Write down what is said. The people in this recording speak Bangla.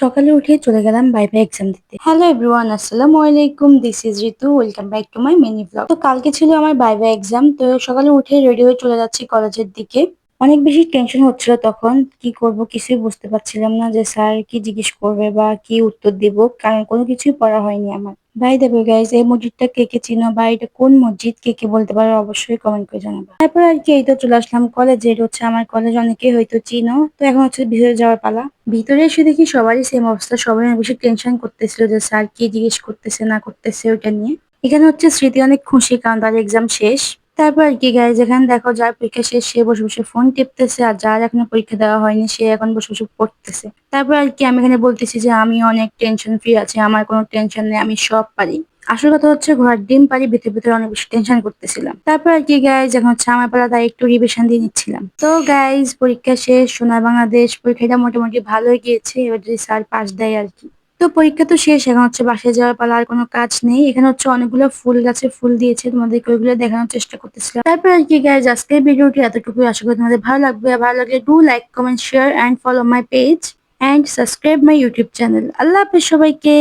সকালে উঠে চলে গেলাম ভাইভা এক্সাম দিতে। হ্যালো এভরিওয়ান, আসসালামু আলাইকুম। This is Ritu, welcome back to my mini blog. তো কালকে ছিল আমার ভাইভা এক্সাম, তো সকালে উঠে রেডি হয়ে চলে যাচ্ছি কলেজের দিকে। অনেক বেশি টেনশন হচ্ছিল তখন, কি করব কিছুই বুঝতে পারছিলাম না যে স্যার কি জিজ্ঞেস করবে বা কি উত্তর দিব, কারণ কোনো কিছুই পড়া হয়নি আমার। ভাই দেবে গাইজ, এই মসজিদটা কে কে চিনো বা এটা কোন মসজিদ, কে কে বলতে পারো অবশ্যই কমেন্ট করে জানাবা। তারপর আর কি এই তো চলে আসলাম কলেজে। এটা হচ্ছে আমার কলেজ, অনেকেই হয়তো চিনো। তো এখন হচ্ছে ভিতরে যাওয়ার পালা। ভিতরে এসে দেখি সবারই সেম অবস্থা, সবাই অনেক বেশি টেনশন করতেছিল যে স্যার কি জিজ্ঞেস করতেছে না করতেছে ওটা নিয়ে। এখানে হচ্ছে স্মৃতি অনেক খুশি, কারণ তার এক্সাম শেষ। তারপর আর কি গাইজ, এখানে দেখো যার পরীক্ষা শেষ সে বসে বসে ফোন টিপতেছে, আর যার এখনো পরীক্ষা দেওয়া হয়নি সে এখন বসে বসে পড়তেছে। তারপর আর কি আমি এখানে বলতেছি যে আমি অনেক টেনশন ফ্রি আছি, আমার কোনো টেনশন নেই, আমি সব পারি। আসল কথা হচ্ছে ঘোড়ার ডিম পারি, ভিতরে ভিতরে অনেক বেশি টেনশন করতেছিলাম। তারপর আর কি গাইজ, এখন হচ্ছে আমার পালা, তাই একটু রিভিশন দিয়ে নিচ্ছিলাম। তো গাইজ, পরীক্ষা শেষ, সোনার বাংলাদেশ পরীক্ষাটা মোটামুটি ভালোই গিয়েছে, এবার যদি স্যার পাস দেয় আর কি। তো পরীক্ষা তো শেষ, এখন হচ্ছে বাসায় যাওয়ার পালা, আর কোনো কাজ নেই। এখানে হচ্ছে অনেকগুলো ফুল গাছে ফুল দিয়েছে, তোমাদেরকে ওইগুলো দেখানোর চেষ্টা করতেছিলাম। তারপর আর কি গাইজ, আজকের ভিডিওটি এতটুকুই। আশা করি তোমাদের ভালো লাগবে, আর ভালো লাগলে do like, comment, share and follow my page and subscribe my YouTube channel. আল্লাহ হাফেজ সবাইকে।